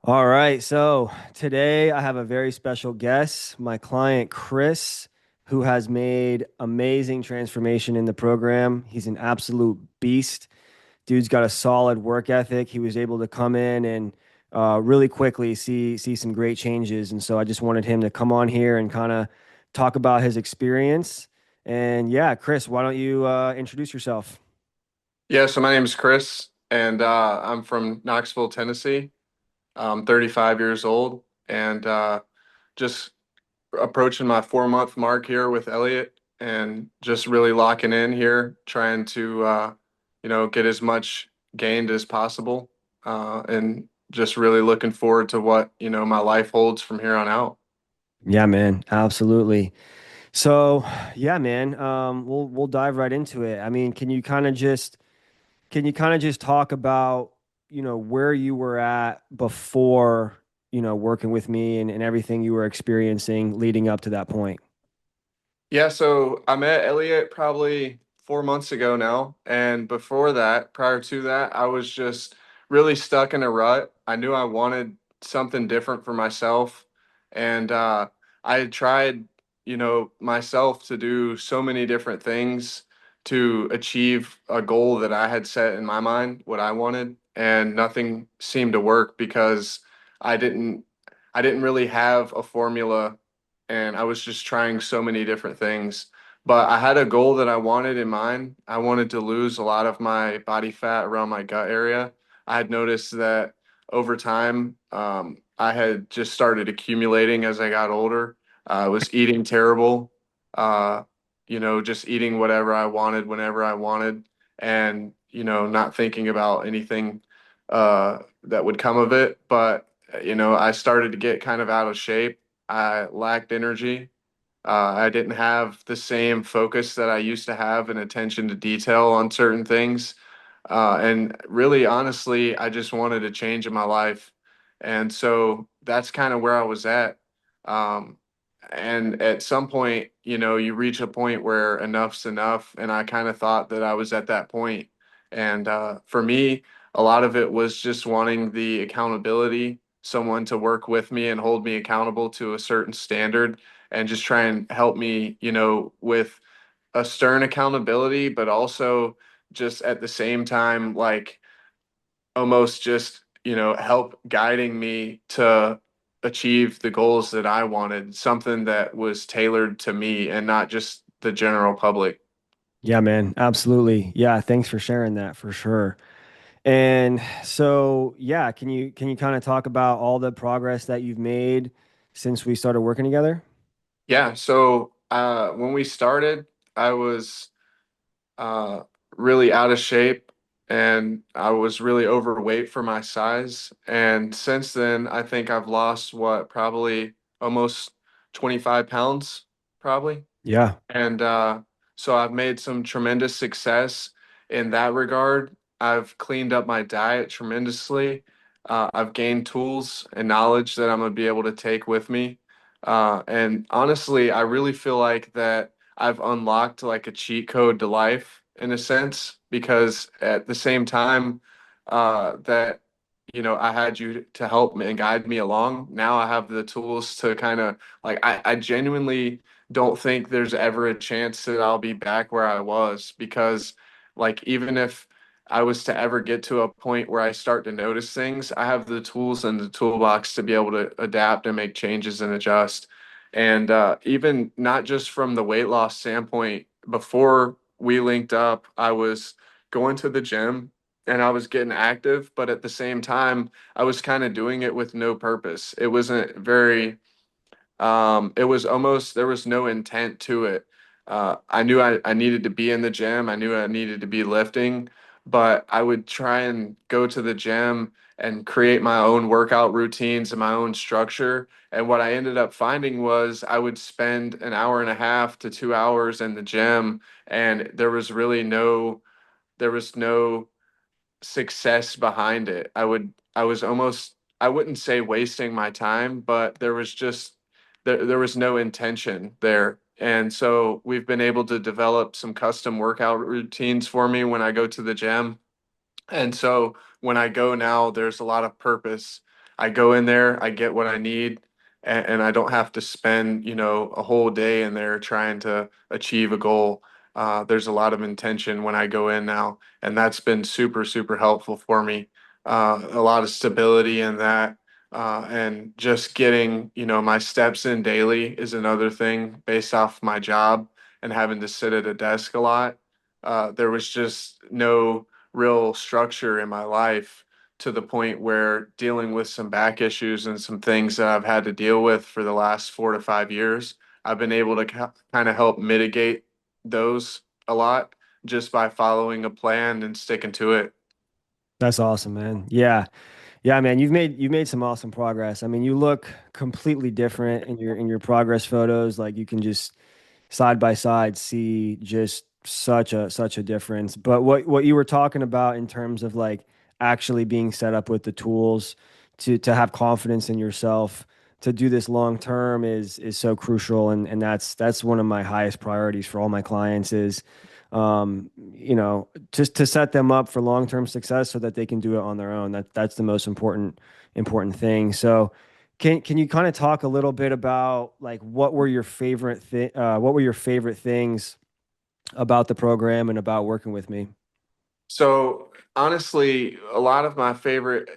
All right, so today I have a very special guest, my client Kris, who has made amazing transformation in the program. He's an absolute beast. Dude's got a solid work ethic. He was able to come in and really quickly see some great changes, and so I just wanted him to come on here and kind of talk about his experience. And yeah, Kris, why don't you introduce yourself? Yeah, so my name is Kris, and I'm from Knoxville, Tennessee. I'm 35 years old, and just approaching my 4 month mark here with Elliot, and just really locking in here, trying to get as much gained as possible, and just really looking forward to what my life holds from here on out. Yeah, man, absolutely. So, yeah, man, we'll dive right into it. I mean, can you kind of just talk about, where you were at before, working with me and everything you were experiencing leading up to that point? Yeah, so I met Elliot probably 4 months ago now. And before that, prior to that, I was just really stuck in a rut. I knew I wanted something different for myself. And I had tried, myself to do so many different things to achieve a goal that I had set in my mind, what I wanted. And nothing seemed to work because I didn't I didn't really have a formula and I was just trying so many different things. But I had a goal that I wanted in mind. I wanted to lose a lot of my body fat around my gut area. I had noticed that over time, I had just started accumulating as I got older. I was eating terrible, uh, just eating whatever I wanted whenever I wanted, and not thinking about anything that would come of it. But I started to get kind of out of shape. I lacked energy. I didn't have the same focus that I used to have and attention to detail on certain things. And really, honestly, I just wanted a change in my life. And so that's kind of where I was at. Um, and at some point, you reach a point where enough's enough. And I kind of thought that I was at that point. And for me, a lot of it was just wanting the accountability, someone to work with me and hold me accountable to a certain standard and just try and help me, with a stern accountability, but also just at the same time, like almost just, help guiding me to achieve the goals that I wanted, something that was tailored to me and not just the general public. Yeah, man, absolutely. Yeah, thanks for sharing that for sure. And so, yeah, can you kind of talk about all the progress that you've made since we started working together? Yeah. So when we started, I was uh, really out of shape and I was really overweight for my size. And since then, I think I've lost what, probably almost 25 pounds, probably. Yeah. And so I've made some tremendous success in that regard. I've cleaned up my diet tremendously. I've gained tools and knowledge that I'm going to be able to take with me. And honestly, I really feel like that I've unlocked like a cheat code to life in a sense, because at the same time that I had you to help me and guide me along, now I have the tools to kind of like I genuinely don't think there's ever a chance that I'll be back where I was, because like even if I was to ever get to a point where I start to notice things, I have the tools in the toolbox to be able to adapt and make changes and adjust. And even not just from the weight loss standpoint, before we linked up, I was going to the gym and I was getting active, but at the same time, I was kind of doing it with no purpose. It wasn't very it was almost, there was no intent to it. I knew I needed to be in the gym. I knew I needed to be lifting, but I would try and go to the gym and create my own workout routines and my own structure. And what I ended up finding was I would spend an hour and a half to 2 hours in the gym, and there was no success behind it. I was almost, I wouldn't say wasting my time, but there was no intention there. And so we've been able to develop some custom workout routines for me when I go to the gym. And so when I go now, there's a lot of purpose. I go in there, I get what I need, and I don't have to spend, a whole day in there trying to achieve a goal. There's a lot of intention when I go in now, and that's been super, super helpful for me. A lot of stability in that. And just getting, my steps in daily is another thing based off my job and having to sit at a desk a lot. There was just no real structure in my life to the point where dealing with some back issues and some things that I've had to deal with for the last 4 to 5 years, I've been able to kind of help mitigate those a lot just by following a plan and sticking to it. That's awesome, man. Yeah. Yeah, man, you've made some awesome progress. I mean, you look completely different in your progress photos. Like you can just side by side see just such a difference. But what you were talking about in terms of like actually being set up with the tools to have confidence in yourself to do this long term is so crucial, and that's one of my highest priorities for all my clients is just to set them up for long term success so that they can do it on their own. That's the most important thing. So can you kind of talk a little bit about like what were your favorite things about the program and about working with me? So honestly, a lot of my favorite,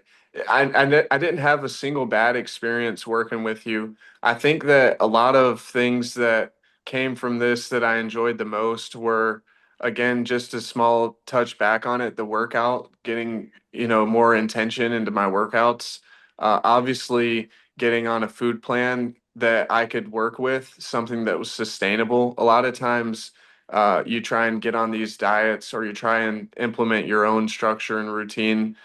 I didn't have a single bad experience working with you. I think that a lot of things that came from this that I enjoyed the most were, again, just a small touch back on it, the workout, getting, more intention into my workouts. Obviously, getting on a food plan that I could work with, something that was sustainable. A lot of times, you try and get on these diets or you try and implement your own structure and routine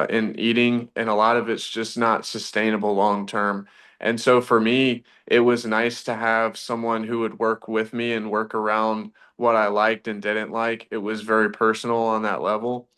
in eating, and a lot of it's just not sustainable long term. And so for me, it was nice to have someone who would work with me and work around what I liked and didn't like. It was very personal on that level,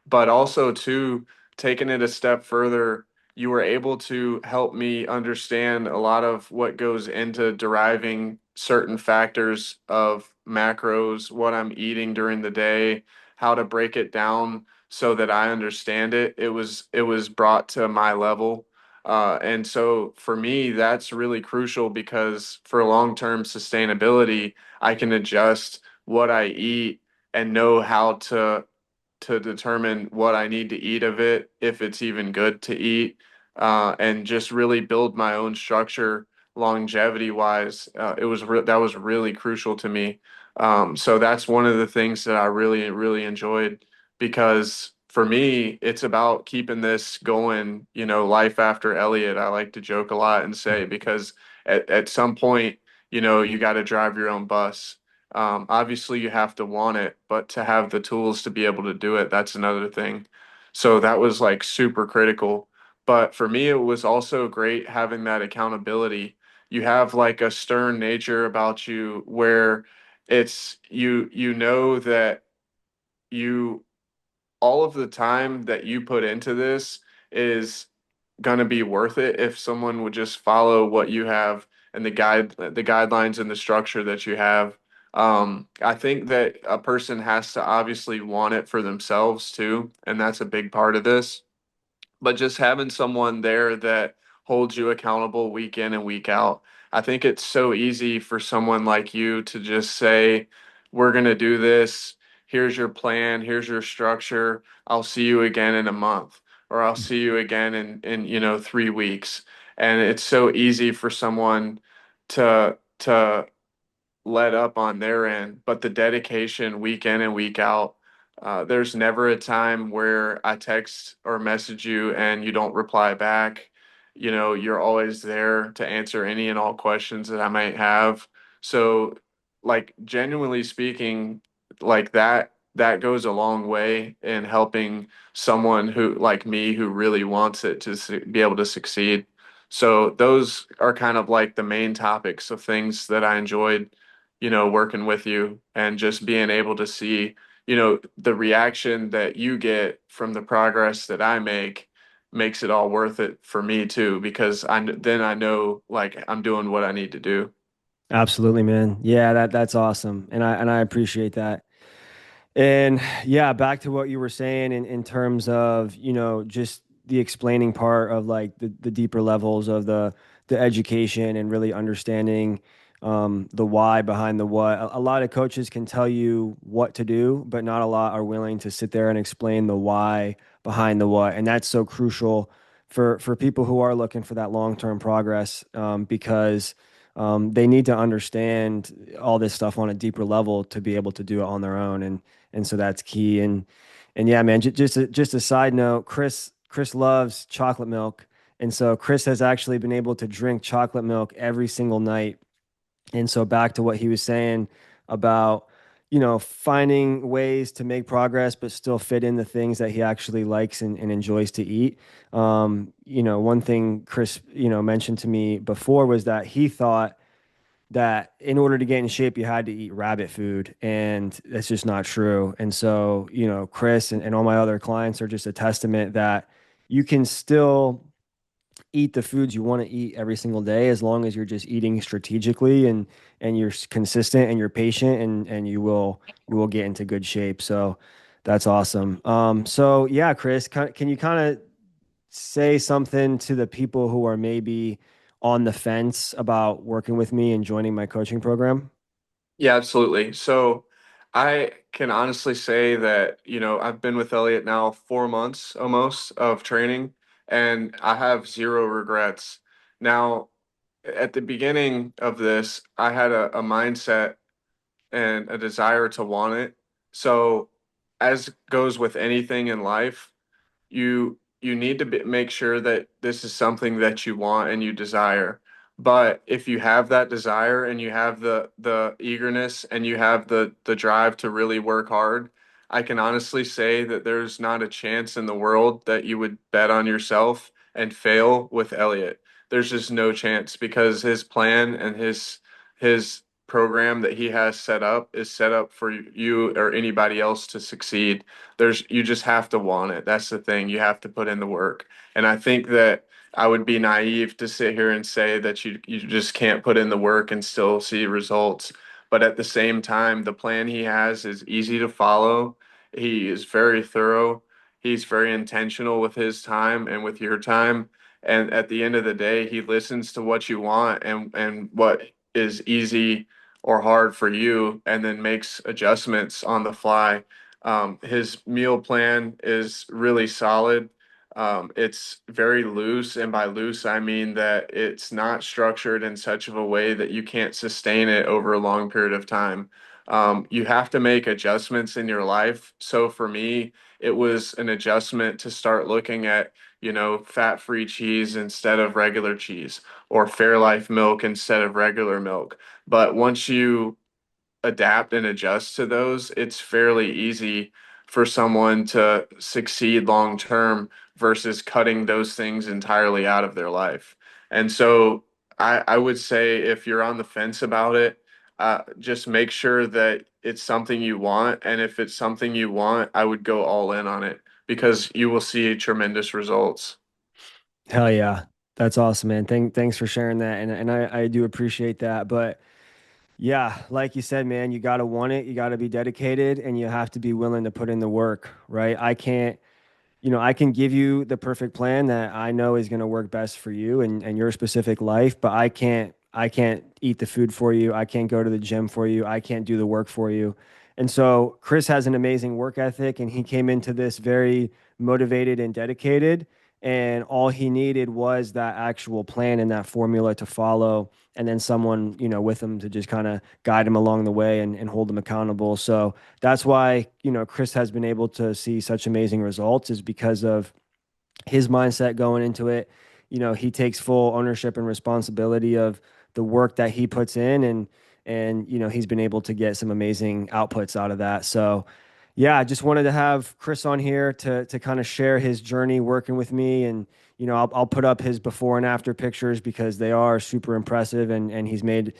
but also too, taking it a step further, you were able to help me understand a lot of what goes into deriving certain factors of macros, what I'm eating during the day, how to break it down so that I understand it. It was brought to my level. And so for me, that's really crucial because for long-term sustainability, I can adjust what I eat and know how to determine what I need to eat of it, if it's even good to eat, and just really build my own structure longevity wise. That was really crucial to me. So that's one of the things that I really, really enjoyed because for me, it's about keeping this going, life after Elliot. I like to joke a lot and say, because at some point, you got to drive your own bus. Obviously, you have to want it, but to have the tools to be able to do it, that's another thing. So that was like super critical. But for me, it was also great having that accountability. You have like a stern nature about you where you know that you all of the time that you put into this is going to be worth it if someone would just follow what you have and the guidelines and the structure that you have. I think that a person has to obviously want it for themselves too, and that's a big part of this, but just having someone there that holds you accountable week in and week out. I think it's so easy for someone like you to just say, we're going to do this. Here's your plan. Here's your structure. I'll see you again in a month, or I'll see you again in 3 weeks. And it's so easy for someone to let up on their end, but the dedication week in and week out, there's never a time where I text or message you and you don't reply back. You're always there to answer any and all questions that I might have. So, like, genuinely speaking, like that goes a long way in helping someone who like me who really wants it to be able to succeed. So those are kind of like the main topics of things that I enjoyed, working with you and just being able to see, the reaction that you get from the progress that I make makes it all worth it for me too, because then I know like I'm doing what I need to do. Absolutely, man. Yeah, that's awesome. And I appreciate that. And yeah, back to what you were saying in terms of, just the explaining part of like the deeper levels of the education and really understanding the why behind the what. A lot of coaches can tell you what to do, but not a lot are willing to sit there and explain the why behind the what. And that's so crucial for people who are looking for that long-term progress, because they need to understand all this stuff on a deeper level to be able to do it on their own. And so that's key. And yeah, man, just a side note, Kris loves chocolate milk. And so Kris has actually been able to drink chocolate milk every single night. And so back to what he was saying about, finding ways to make progress, but still fit in the things that he actually likes and enjoys to eat. One thing Kris, mentioned to me before was that he thought that in order to get in shape, you had to eat rabbit food, and that's just not true. And so, Kris and all my other clients are just a testament that you can still eat the foods you want to eat every single day as long as you're just eating strategically and you're consistent and you're patient and you will get into good shape. So that's awesome. So yeah, Kris, can you kind of say something to the people who are maybe on the fence about working with me and joining my coaching program? Yeah, absolutely. So I can honestly say that, I've been with Elliot now 4 months almost of training, and I have zero regrets. Now, at the beginning of this, I had a mindset and a desire to want it. So, as goes with anything in life, you need to make sure that this is something that you want and you desire. But if you have that desire and you have the eagerness and you have the drive to really work hard, I can honestly say that there's not a chance in the world that you would bet on yourself and fail with Elliot. There's just no chance because his plan and his program that he has set up is set up for you or anybody else to succeed. You just have to want it. That's the thing. You have to put in the work. And I think that I would be naive to sit here and say that you just can't put in the work and still see results. But at the same time, the plan he has is easy to follow. He is very thorough. He's very intentional with his time and with your time. And at the end of the day, he listens to what you want and what is easy or hard for you, and then makes adjustments on the fly. His meal plan is really solid. It's very loose, and by loose, I mean that it's not structured in such of a way that you can't sustain it over a long period of time. You have to make adjustments in your life. So for me, it was an adjustment to start looking at, fat-free cheese instead of regular cheese, or Fairlife milk instead of regular milk. But once you adapt and adjust to those, it's fairly easy for someone to succeed long term versus cutting those things entirely out of their life. And so I would say if you're on the fence about it, just make sure that it's something you want. And if it's something you want, I would go all in on it because you will see tremendous results. Hell yeah. That's awesome, man. Thanks for sharing that. And I do appreciate that. But yeah, like you said, man, you got to want it, you got to be dedicated, and you have to be willing to put in the work, right? I can give you the perfect plan that I know is going to work best for you and your specific life, but I can't eat the food for you. I can't go to the gym for you. I can't do the work for you. And so Kris has an amazing work ethic, and he came into this very motivated and dedicated. And all he needed was that actual plan and that formula to follow, and then someone, with him to just kind of guide him along the way and hold him accountable. So that's why, Kris has been able to see such amazing results, is because of his mindset going into it. He takes full ownership and responsibility of the work that he puts in, and he's been able to get some amazing outputs out of that. So yeah, I just wanted to have Kris on here to kind of share his journey working with me. And I'll put up his before and after pictures because they are super impressive, and he's made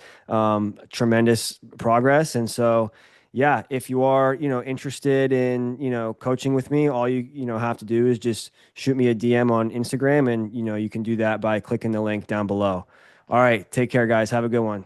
tremendous progress. And so yeah, if you are, interested in, coaching with me, all you have to do is just shoot me a DM on Instagram, and, you can do that by clicking the link down below. All right, take care, guys. Have a good one.